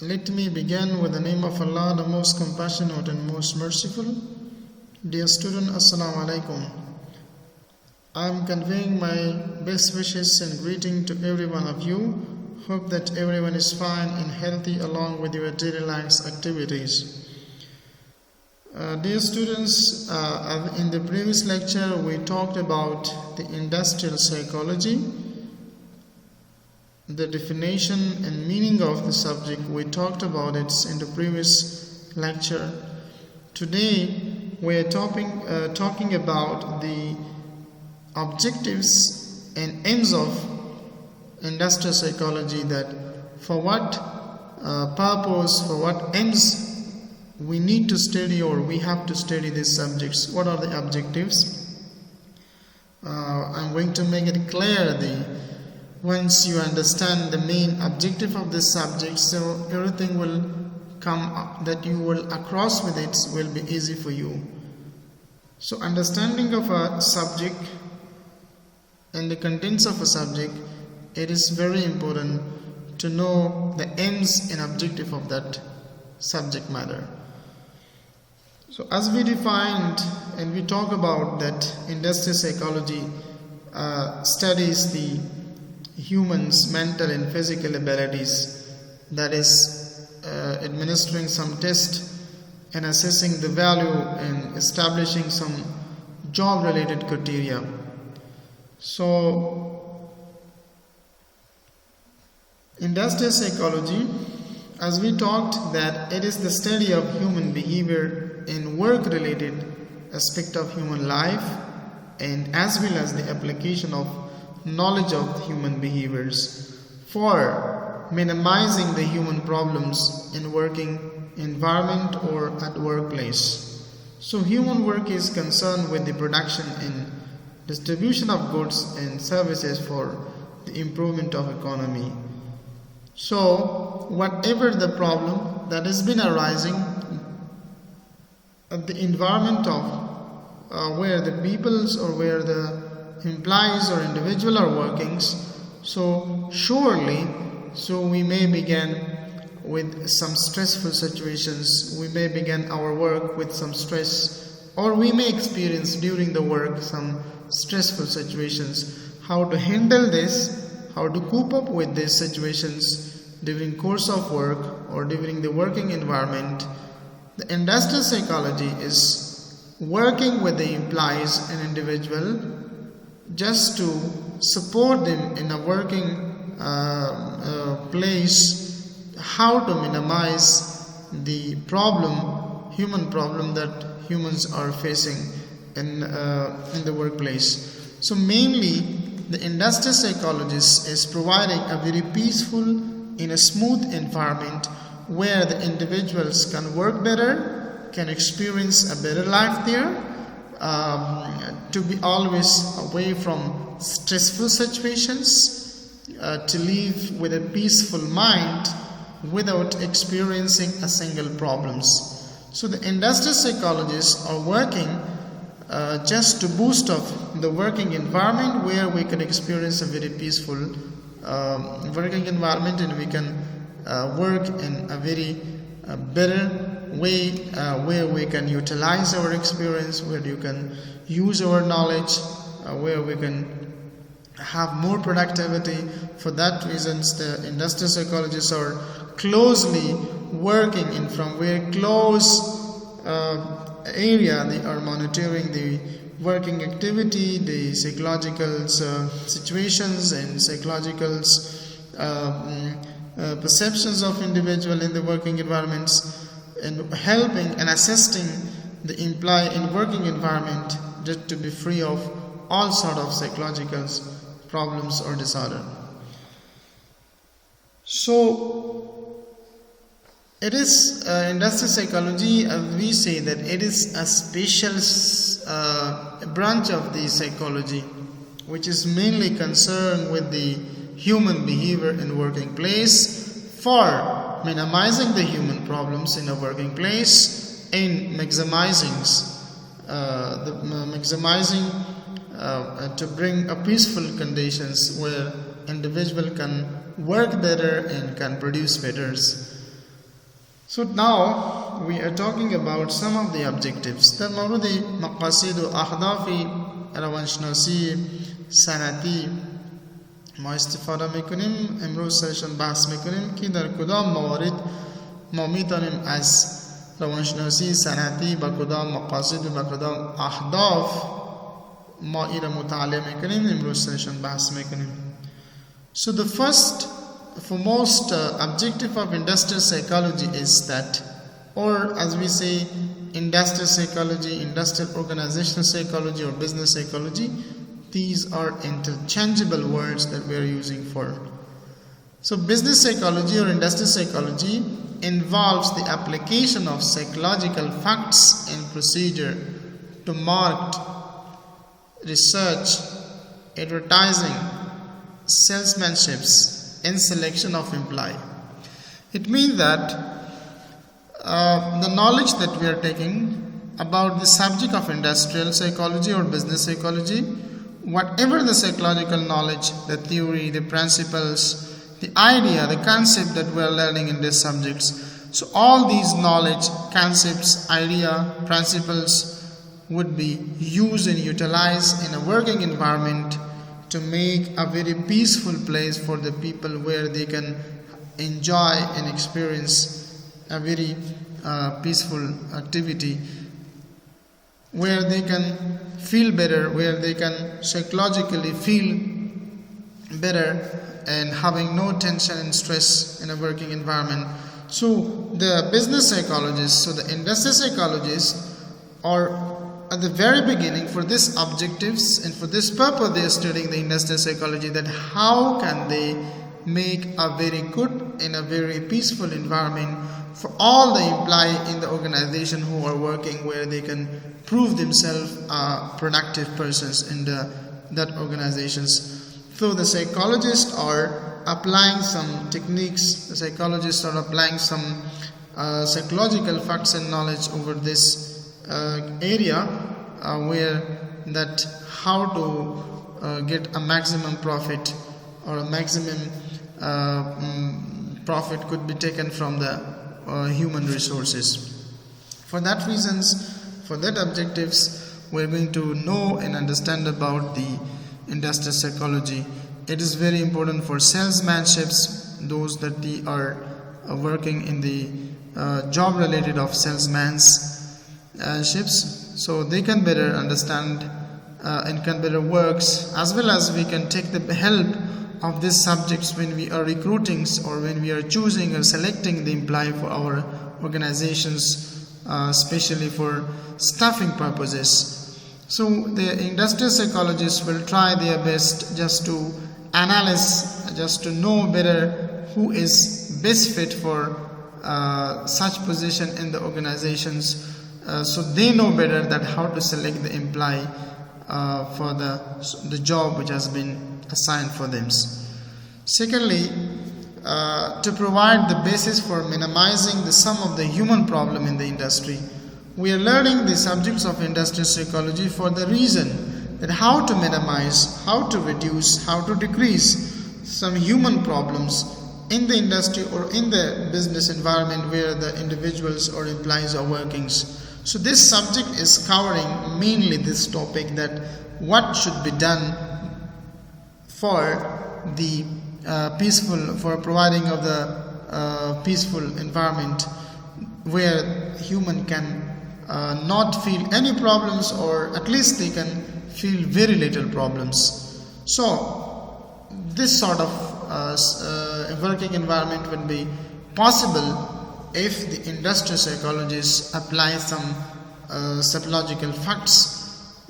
Let me begin with the name of Allah, the most compassionate and most merciful. Dear student, Assalamu alaikum. I am conveying my best wishes and greeting to every one of you. Hope that everyone is fine and healthy along with your daily life's activities. Dear students, in the previous lecture we talked about the industrial psychology, the definition and meaning of the subject. We talked about it in the previous lecture. Today we are talking about the objectives and aims of industrial psychology, that for what purpose, for what aims we need to study or we have to study these subjects. What are the objectives? I'm going to make it clear once you understand the main objective of this subject, so everything will come up that you will across with it will be easy for you. So understanding of a subject and the contents of a subject, it is very important to know the aims and objective of that subject matter. So as we defined and we talk about that industrial psychology studies the humans' mental and physical abilities, that is administering some test and assessing the value and establishing some job related criteria. So industrial psychology, as we talked, that it is the study of human behavior in work related aspect of human life, and as well as the application of knowledge of human behaviors for minimizing the human problems in working environment or at workplace. So human work is concerned with the production and distribution of goods and services for the improvement of economy. So whatever the problem that has been arising at the environment of where the peoples or where the employees or individual are working, so we may begin with some stressful situations, we may begin our work with some stress, or we may experience during the work some stressful situations. How to handle this, how to cope up with these situations during course of work or during the working environment. The industrial psychology is working with the employees and individual just to support them in a working place, how to minimize the human problem that humans are facing in the workplace. So mainly the industrial psychologist is providing a very peaceful, in a smooth environment where the individuals can work better, can experience a better life there, to be always away from stressful situations, to live with a peaceful mind without experiencing a single problems. So the industrial psychologists are working just to boost up the working environment where we can experience a very peaceful working environment, and we can work in a very better way where we can utilize our experience, where you can use our knowledge, where we can have more productivity. For that reasons the industrial psychologists are closely working in from very close area. They are monitoring the working activity, the psychological situations and psychological perceptions of individual in the working environments, and helping and assisting the employee in working environment just to be free of all sort of psychological problems or disorder. So it is industrial psychology, we say that it is a special branch of the psychology which is mainly concerned with the human behavior in working place for minimizing the human problems in a working place and maximizing to bring a peaceful conditions where individual can work better and can produce better. So now we are talking about some of the objectives. در مورد مقاصد و اهداف روانشناسی صنعتی ما استفاده میکنیم. امروز سرشان بحث میکنیم که در کدام موارد ما میتونیم از روانشناسی صنعتی با کدام مقاصد و با کدام اهداف ما این مطالعه میکنیم. امروز سرشان بحث میکنیم. So the first foremost objective of industrial psychology is that, or as we say, industrial psychology, industrial organizational psychology, or business psychology, these are interchangeable words that we are using for. So business psychology or industrial psychology involves the application of psychological facts and procedure to market, research, advertising, salesmanships, and selection of employee. It means that the knowledge that we are taking about the subject of industrial psychology or business psychology, whatever the psychological knowledge, the theory, the principles, the idea, the concept that we are learning in these subjects, so all these knowledge, concepts, idea, principles would be used and utilized in a working environment to make a very peaceful place for the people where they can enjoy and experience a very peaceful activity, where they can feel better, where they can psychologically feel better and having no tension and stress in a working environment. So the business psychologists, so the industrial psychologists are at the very beginning for these objectives and for this purpose they are studying the industrial psychology, that how can they make a very good and a very peaceful environment for all the employees in the organization who are working, where they can prove themselves productive persons in that organizations. So the psychologists are applying some techniques, the psychologists are applying some psychological facts and knowledge over this area where that how to get a maximum profit or a maximum profit could be taken from the human resources. For that reasons, for that objectives, we're going to know and understand about the industrial psychology. It is very important for salesmanships, those that they are working in the job related of salesmanships, so they can better understand and can better works, as well as we can take the help of these subjects when we are recruiting or when we are choosing or selecting the employee for our organizations, especially for staffing purposes. So the industrial psychologists will try their best just to analyze, just to know better who is best fit for such position in the organizations, so they know better that how to select the employee for the job which has been assigned for them. Secondly, to provide the basis for minimizing the sum of the human problem in the industry, we are learning the subjects of industrial psychology for the reason that how to minimize, how to reduce, how to decrease some human problems in the industry or in the business environment where the individuals or employees are working. So this subject is covering mainly this topic, that what should be done for the for providing of the peaceful environment where human can not feel any problems, or at least they can feel very little problems. So this sort of working environment will be possible if the industrial psychologists apply some psychological facts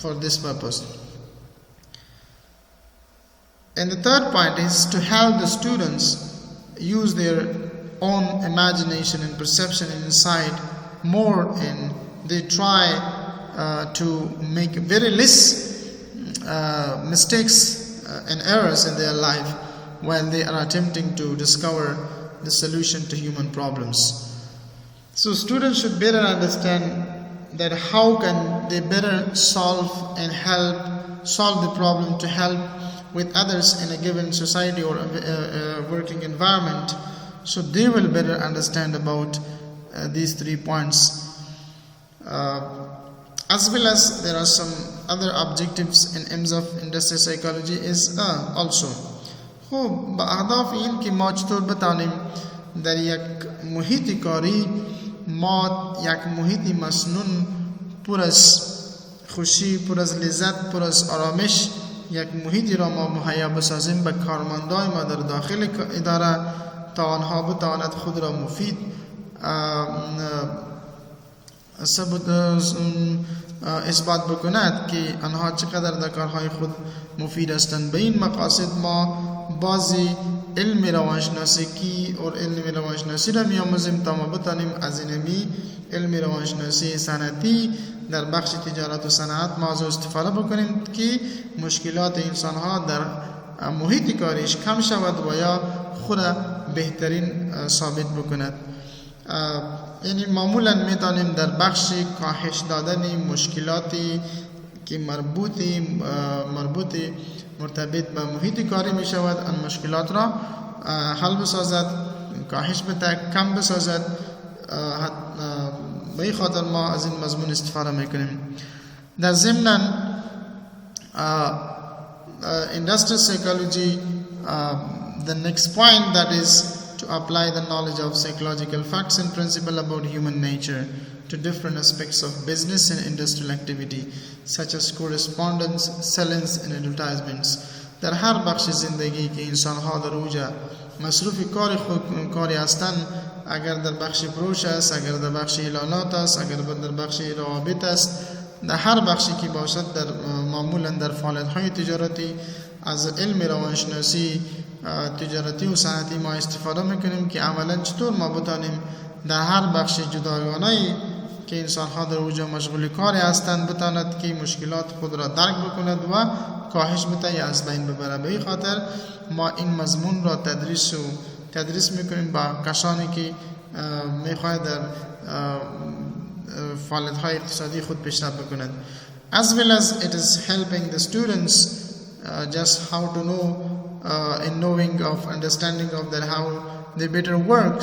for this purpose. And the third point is to help the students use their own imagination and perception and insight more, and they try to make very less mistakes and errors in their life while they are attempting to discover the solution to human problems. So students should better understand that how can they better solve and help solve the problem to help with others in a given society or a working environment. so they will better understand about these 3 points. As well as there are some other objectives in aims of industrial psychology is also خب اهداف این که ما چطور بتانیم در یک محیط کاری ما یک محیط مسنون پر از خوشی، پر از لذت، پر از آرامش یک محیطی را ما مهیا بسازیم به کارمندای ما در داخل اداره تا آنها بتواند خود را مفید اثبات بکند که آنها چقدر در کارهای خود مفید هستند. به این مقاصد ما بعضی علم روانشناسی اور علم روانشناسی را می‌آموزیم تا ما بتانیم از اینمی علم روانشناسی صنعتی در بخش تجارت و صنعت ما از استفاده بکنیم که مشکلات انسان‌ها در محیط کاریش کم شود و یا خود بهترین ثابت بکند. یعنی معمولا میتونیم در بخش کاهش دادن مشکلاتی که مرتبط به محیط کاری می شود آن مشکلات را حل بسازد، کاهش بده، کم بسازد. به این خاطر ما از این مضمون استفاده میکنیم. در ضمن industrial psychology, the next point that is to apply the knowledge of psychological facts and principles about human nature to different aspects of business and industrial activity such as correspondence, sales and advertisements. در هر بخش زندگی که انسان ها در اوجا مصروف کاری هستند، اگر در بخش فروش است، اگر در بخش اعلانات است، اگر در بخش روابط است، در هر بخشی که باشد در معمولا در فعالیت های تجارتی از علم روانشناسی تجارتی و صنعتی ما استفاده میکنیم که عملا چطور ما بتانیم در هر بخش جداگانه‌ای که انسان ها در اوجا مشغول کاری هستند بتاند که مشکلات خود را درک بکند و کاهش بده یا از بین ببره. به این خاطر ما این مضمون را تدریس میکنیم با کسانی که میخواهد در فعالیت های اقتصادی خود پیشرفت بکنند. As well as it is helping the students just how to know in knowing of understanding of that how they better work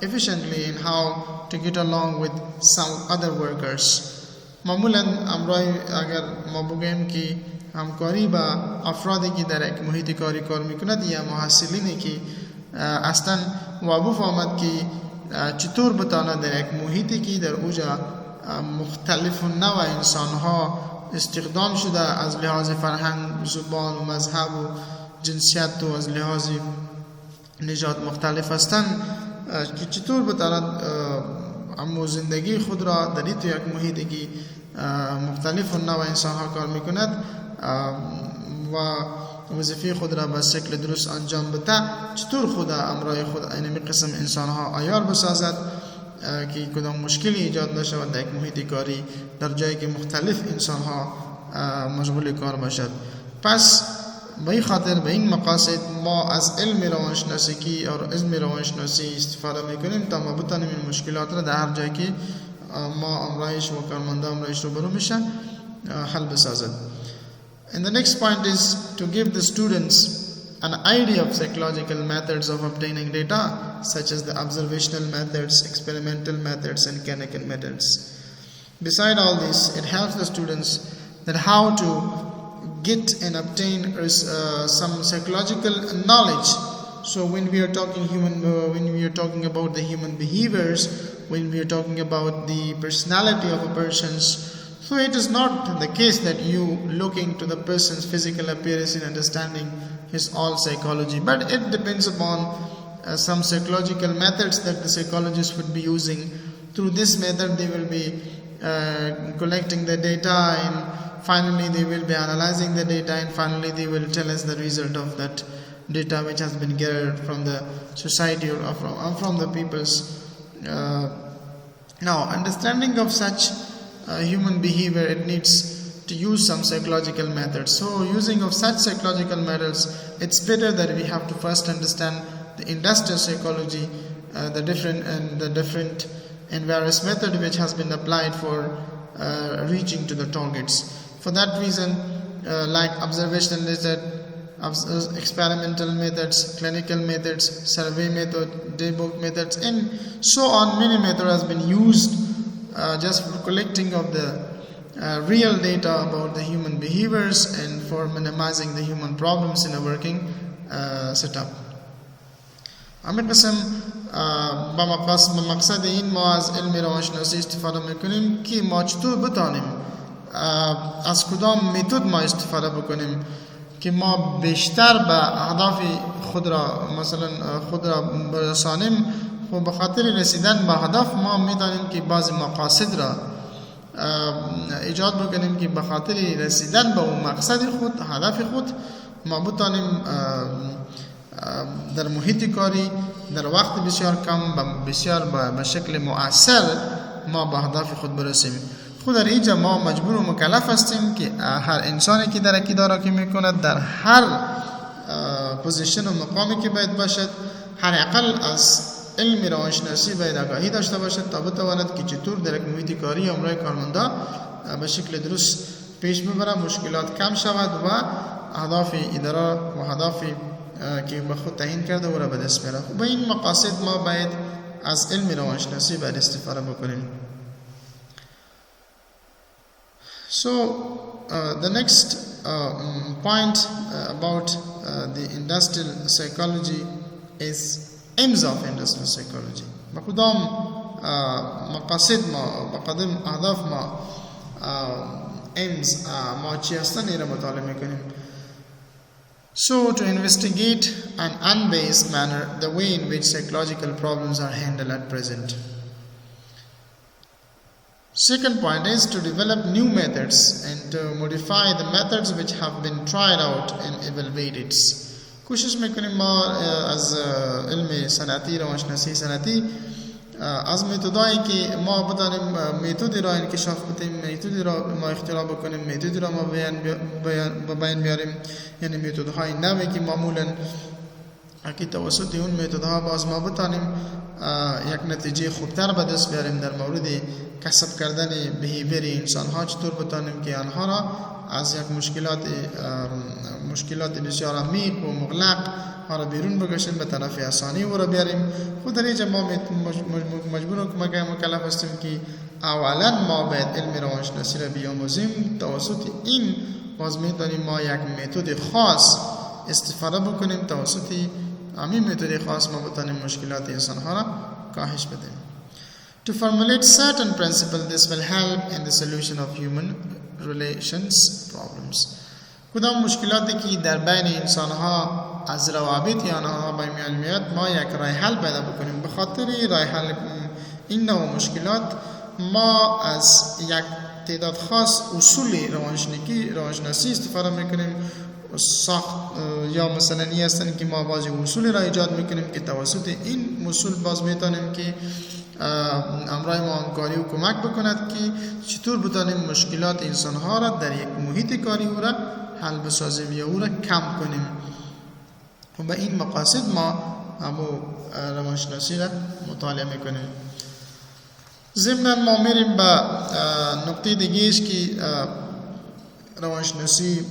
efficiently and how to get along with some other workers. معمولا امرای اگر ما بگیم که همکاری با افرادی که در یک محیط کاری کار میکند یا محصلینی که اصلا وابو فهمد که چطور بتاند در یک محیطی که در اوجا مختلف نوع انسان ها استخدام شده از لحاظ فرهنگ، زبان و مذهب و جنسیت و از لحاظ نژاد مختلف هستند که چطور بتاند اما زندگی خود را در یک محیطی که مختلف نوع انسان ها کار میکند و وظیفه خود را به شکل درست انجام بده، چطور خود امرای خود این قسم انسان ها عیار بسازد که کدام مشکلی ایجاد نشود در یک محیط کاری در جایی که مختلف انسان ها مشغول کار باشد. پس به این خاطر به این مقاصد ما از علم روانشناسی اور علم روانشناسی استفاده میکنیم تا ما بتانیم این مشکلات را در هر جایی که ما امرایش و کارمندا امرایش رو برو میشه حل بسازد. And the next point is to give the students an idea of psychological methods of obtaining data, such as the observational methods, experimental methods, and kinetic methods. Beside all this, it helps the students that how to get and obtain some psychological knowledge. So when we are talking about the human behaviors, when we are talking about the personality of a person's, so it is not the case that you look into the person's physical appearance and understanding his all psychology, but it depends upon some psychological methods that the psychologists would be using. Through this method they will be collecting the data, and finally they will be analyzing the data, and finally they will tell us the result of that data which has been gathered from the society or from the peoples. Now understanding of such human behavior, it needs to use some psychological methods. So using of such psychological methods, it's better that we have to first understand the industrial psychology, the different and various method which has been applied for reaching to the targets. For that reason, like observational method, experimental methods, clinical methods, survey method, daybook methods, and so on. Many methods has been used just for collecting of the real data about the human behaviors and for minimizing the human problems in a working setup. همین قسم با مقصد این ما از علم روانشناسی استفاده میکنیم که ما چطور بتانیم از کدام متد ما استفاده بکنیم که ما بیشتر به اهداف خود را مثلا خود را برسانیم. و به خاطر رسیدن به هدف ما میدانیم که بعضی مقاصد را ایجاد بکنیم که به خاطر رسیدن به اون مقصد خود، هدف خود، ما بتانیم در محیط کاری در وقت بسیار کم بسیار به شکل مؤثر ما به هدف خود برسیم. خود در اینجا ما مجبور و مکلف هستیم که هر انسانی که در عقیده که میکند در هر پوزیشن و مقامی که باید باشد حداقل از علم روانشناسی باید آگاهی داشته باشد تا بتواند که چطور در یک محیط کاری امرای کارمندا به شکل درست پیش ببرد، مشکلات کم شود و اهداف اداره و اهداف که به خود تعیین کرده او را به دست بیاره. با این مقاصد ما باید از علم روانشناسی باید استفاده بکنیم. So the next point about the industrial psychology is aims of industrial psychology. با کدام مقاصد ما با کدام اهداف ما aims ما چی هستن این را مطالعه میکنیم. So to investigate an unbiased manner the way in which psychological problems are handled at present. Second point is to develop new methods and to modify the methods which have been tried out and evaluated. کوشش میکنیم ما از علم صنعتی روانشناسی صنعتی از متدایی که ما بدانیم متدی را انکشاف بدیم، متدی را ما اختراع بکنیم، متدی را ما بیان بیاریم، یعنی متدهای نوی که معمولا که توسط اون متدها باز ما بتانیم یک نتیجه خوبتر به دست بیاریم در مورد کسب کردن بیهیویر انسان ها. چطور بتانیم که آنها را از یک مشکلات بسیار عمیق و مغلق ها را بیرون بکشیم به طرف آسانی و را بیاریم. خود در اینجا ما مجبور و مکلف هستیم که اولا ما باید علم روانشناسی را بیاموزیم. توسط این باز میتونیم ما یک متد خاص استفاده بکنیم، توسط همین متد خاص ما بتانیم مشکلات انسان ها را کاهش بدیم. To formulate certain principles, this will help in the solution of human relations problems. کدام مشکلاتی که در بین انسان ها از روابط آنها به میان میاد ما یک راه حل پیدا بکنیم. به خاطر راه حل این نوع مشکلات ما از یک تعداد خاص اصول روانشناسی استفاده میکنیم. ساخت یا مثلا این هستن که ما بعضی اصول را ایجاد میکنیم که توسط این اصول باز میتونیم که امرای ما همکاری و کمک بکند که چطور بتانیم مشکلات انسان ها را در یک محیط کاری او را حل بسازیم یا او را کم کنیم. و به این مقاصد ما همو روانشناسی را مطالعه میکنیم. ضمناً ما میریم به نقطه دیگهش که روانشناسی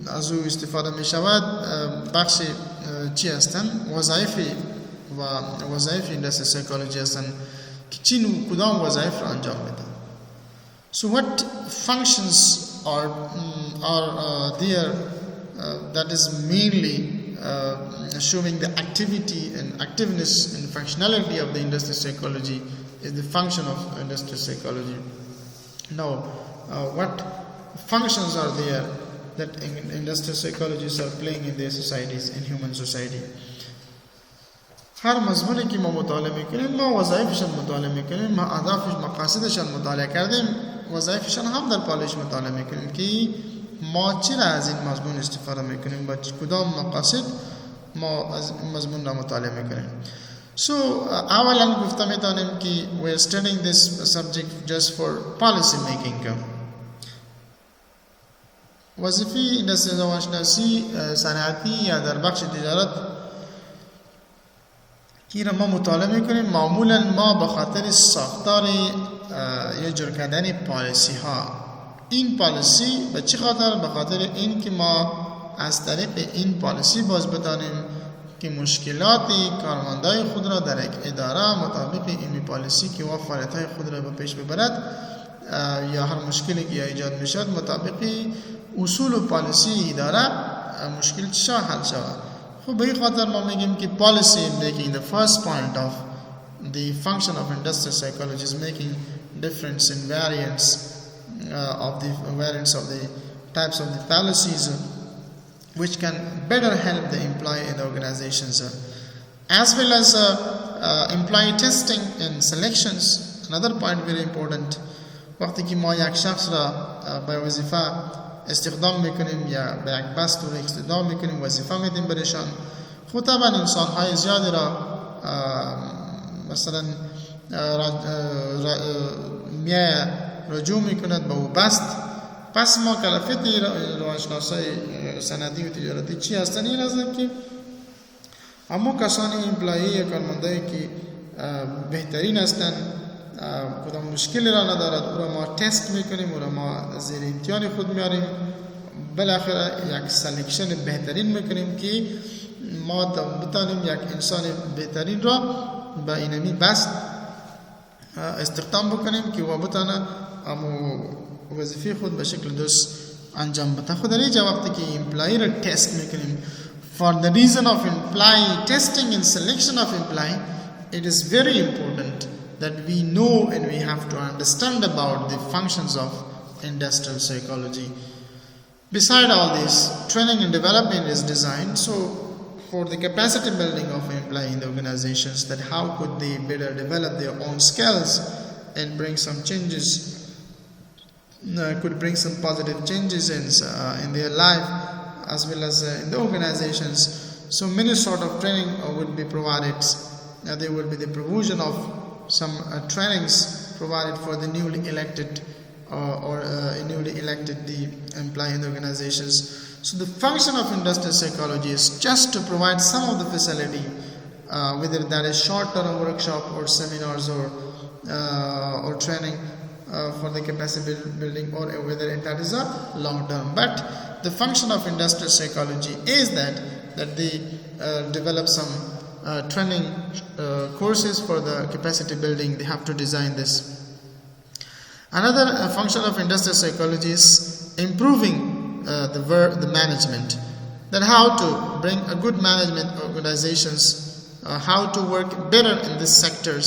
از او استفاده می شود. بخش چی هستند؟ وظایف اندستری سایکولوژی هستند که چی کدام وظایف را انجام میدن. So what functions are there that is mainly showing the activity and activeness and functionality of the industrial psychology is the function of industrial psychology. Now, what functions are there that industrial psychologists are playing in their societies, in human society? هر مضمونی که ما مطالعه میکنیم ما وظایفشان مطالعه میکنیم، ما اهدافش مقاصدشان مطالعه کردیم، وظایفشان هم در پالش مطالعه میکنیم که ما چرا از این مضمون استفاده میکنیم، با کدام مقاصد ما از مضمون را مطالعه میکنیم. So اولا گفته میتونیم که we are studying this subject just for policy making. وظیفه اندستری روانشناسی صنعتی یا در بخش تجارت که ما مطالعه میکنیم معمولا ما به خاطر ساختار یا جور کردن پالیسی ها. این پالیسی به چه خاطر؟ به خاطر این که ما از طریق این پالیسی باز بتانیم که مشکلات کارمندای خود را در یک اداره مطابق این پالیسی که و فعالیت‌های خود را به پیش ببرد یا هر مشکلی که ایجاد میشد مطابق اصول و پالیسی اداره مشکل چه حل شود. خب به این خاطر ما میگیم که policy making the first point of the function of industrial psychology is making difference in variants of the types of the policies which can better help the employee in the organizations, as well as employee testing and selections. Another point very important. وقتی که ما یک شخص را به وظیفه استخدام میکنیم یا به یک بست رو استخدام میکنیم وظیفه میدیم برشان، خود طبعا انسان های زیادی را مثلا میای رجوع میکند به او بست. پس ما کلفیت روانشناسای سندی و تجارتی چی هستن؟ این هستن که اما کسانی امپلایی یا کارمندایی که بهترین هستن، کدام مشکلی را ندارد، او را ما تست میکنیم، او را ما زیر امتحان خود میاریم، بالاخره یک سلکشن بهترین میکنیم که ما بتانیم یک انسان بهترین را به اینمی بست استخدام بکنیم که او بتانه اما وظیفه خود به شکل درست انجام بده. خود در اینجا وقتی که امپلایی را تست میکنیم for the reason of employee testing and selection of employee, it is very important that we know and we have to understand about the functions of industrial psychology. Beside all this, training and development is designed for the capacity building of employee in the organizations, that how could they better develop their own skills and bring some changes, could bring some positive changes in their life as well as in the organizations. So many sort of training would be provided. There will be the provision of some trainings provided for the newly elected the employee in the organizations. So the function of industrial psychology is just to provide some of the facility, whether that is short-term workshop or seminars or training for the capacity building, or whether that is a long-term. But the function of industrial psychology is that they develop some training courses for the capacity building. They have to design this. Another function of industrial psychology is improving the management. That how to bring a good management organizations, how to work better in these sectors,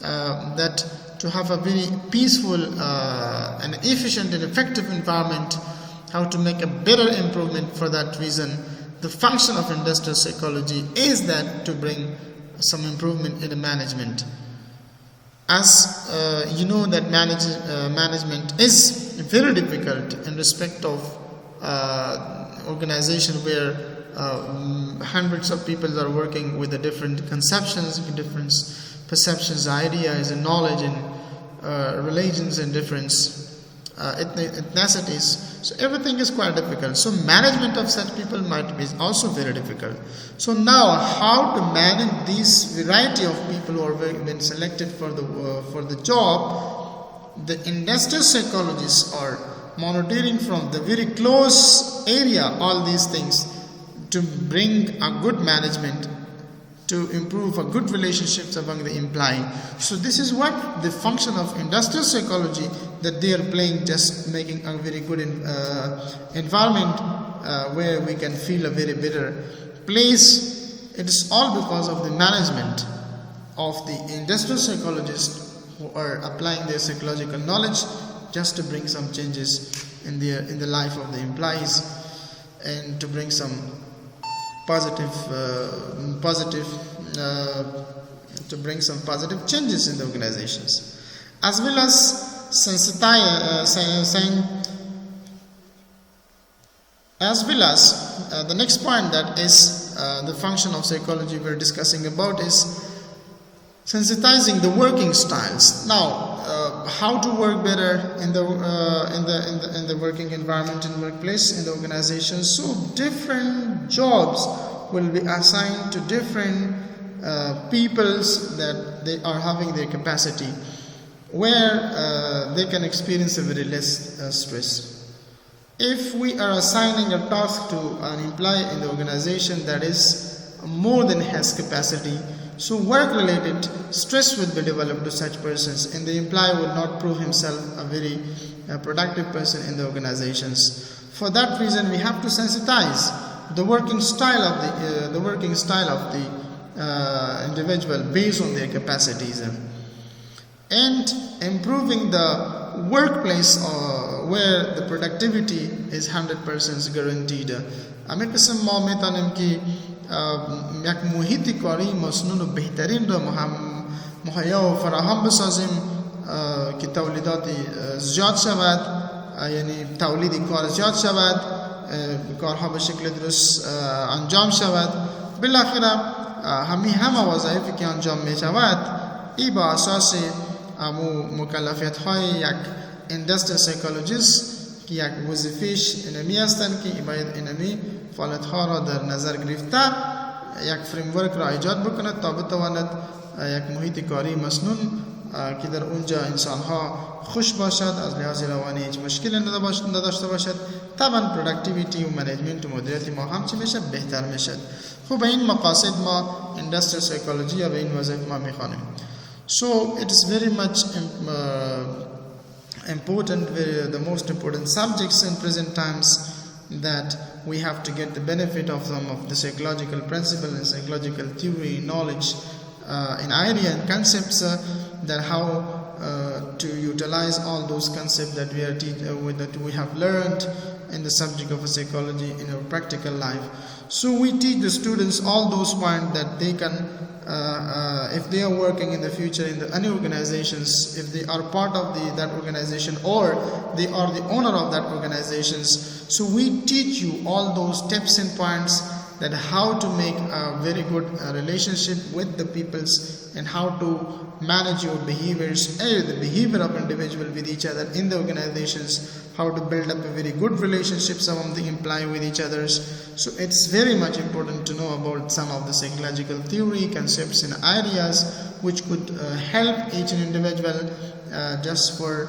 that to have a very peaceful and efficient and effective environment, how to make a better improvement. For that reason, the function of industrial psychology is that to bring some improvement in the management. As you know that management is very difficult in respect of organization where hundreds of people are working with the different conceptions, different perceptions, ideas and knowledge and religions and different ethnicities. So everything is quite difficult. So management of such people might be also very difficult. So now how to manage this variety of people who are been selected for the job, the industrial psychologists are monitoring from the very close area all these things to bring a good management, to improve a good relationships among the employee. So this is what the function of industrial psychology, that they are playing, just making a very good environment where we can feel a very better place. It is all because of the management of the industrial psychologists who are applying their psychological knowledge just to bring some changes in the life of the employees and to bring some to bring some positive changes in the organizations, as well as the next point, that is the function of psychology we're discussing about, is sensitizing the working styles. Now, how to work better in the working environment, in workplace, in the organization. So different jobs will be assigned to different peoples that they are having their capacity, where they can experience a very less stress. If we are assigning a task to an employee in the organization that is more than his capacity, so work-related stress will be developed to such persons, and the employee will not prove himself a very productive person in the organizations. For that reason, we have to sensitize the working style of the individual based on their capacities, and improving the workplace where the productivity is 100% guaranteed. Ami qism ma metanim ki yak muhiti kari masnun behtarin ra muhayya و فراهم بسازیم که تولیدات زیاد شود، یعنی تولید کار زیاد شود، کارها به شکل درست انجام شود. بالاخره همه وظایفی که انجام می شود ای با اساس مکلفیت های یک اندستریال سایکولوژیست که یک وظیفهش اینمی هستند که باید اینمی فعالیت ها را در نظر گرفته یک فریمورک را ایجاد بکند تا بتواند یک محیط کاری مسنون که در اونجا انسان ها خوش باشد، از لحاظ روانی هیچ مشکلی نداشته باشد. طبعا پروداکتیویتی و منیجمنت و مدیریت ما هم چی میشه؟ بهتر میشد. خب به این مقاصد ما اندستریال سایکولوژی یا به این وظایف ما میخوانیم. So it is very much important, the most important subjects in present times, that we have to get the benefit of them, of the psychological principle and psychological theory, knowledge in idea and concepts, that how to utilize all those concepts that we have learned in the subject of psychology in our practical life. So we teach the students all those points that they can, if they are working in the future in any organizations, if they are part of that organization or they are the owner of that organizations. So we teach you all those tips and points, that how to make a very good relationship with the peoples and how to manage your behaviors, the behavior of individual with each other in the organizations, how to build up a very good relationships among the employee with each others. So it's very much important to know about some of the psychological theory, concepts and ideas which could help each individual just for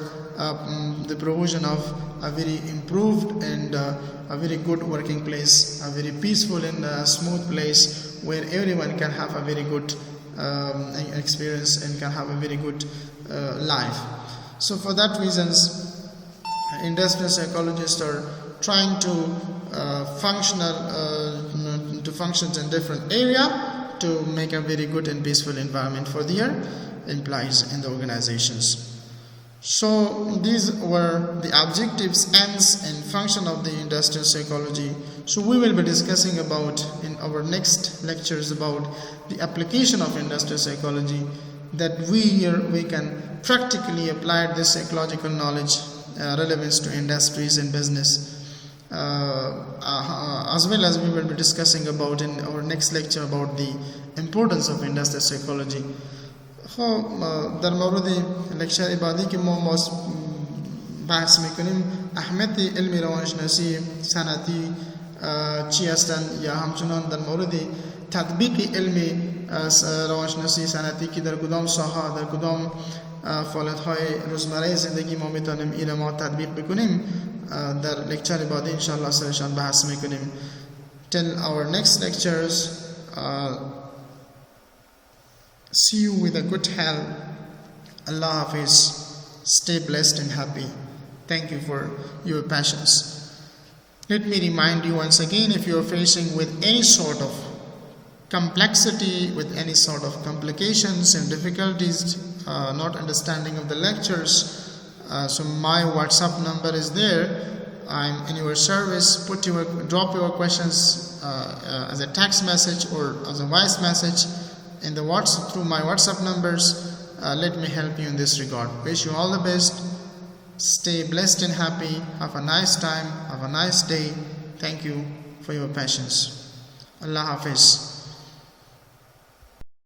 the provision of a very improved and a very good working place, a very peaceful and smooth place where everyone can have a very good experience and can have a very good life. So for that reasons, industrial psychologists are trying to function in different area to make a very good and peaceful environment for their employees in the organizations. So these were the objectives, ends and function of the industrial psychology. So we will be discussing about in our next lectures about the application of industrial psychology, that we can practically apply this psychological knowledge relevance to industries and business, as well as we will be discussing about in our next lecture about the importance of industrial psychology. در مورد لکچر بعدی که ما بحث میکنیم اهمیت علم روانشناسی صنعتی چی هستند، یا همچنان در مورد تطبیق علم روانشناسی صنعتی که در کدام ساحه، در کدام فعالیت‌های روزمره زندگی ما میتونیم این ما تطبیق بکنیم، در لکچر بعدی انشاءالله سرشان بحث میکنیم. Till our next lectures, see you with a good health. Allah Hafiz. Stay blessed and happy. Thank you for your patience. Let me remind you once again, if you are facing with any sort of complexity, with any sort of complications and difficulties, not understanding of the lectures, so my WhatsApp number is there. I'm in your service. Drop your questions as a text message or as a voice message in the WhatsApp through my WhatsApp numbers. Let me help you in this regard. Wish you all the best. Stay blessed and happy. Have a nice time. Have a nice day. Thank you for your patience. Allah Hafiz.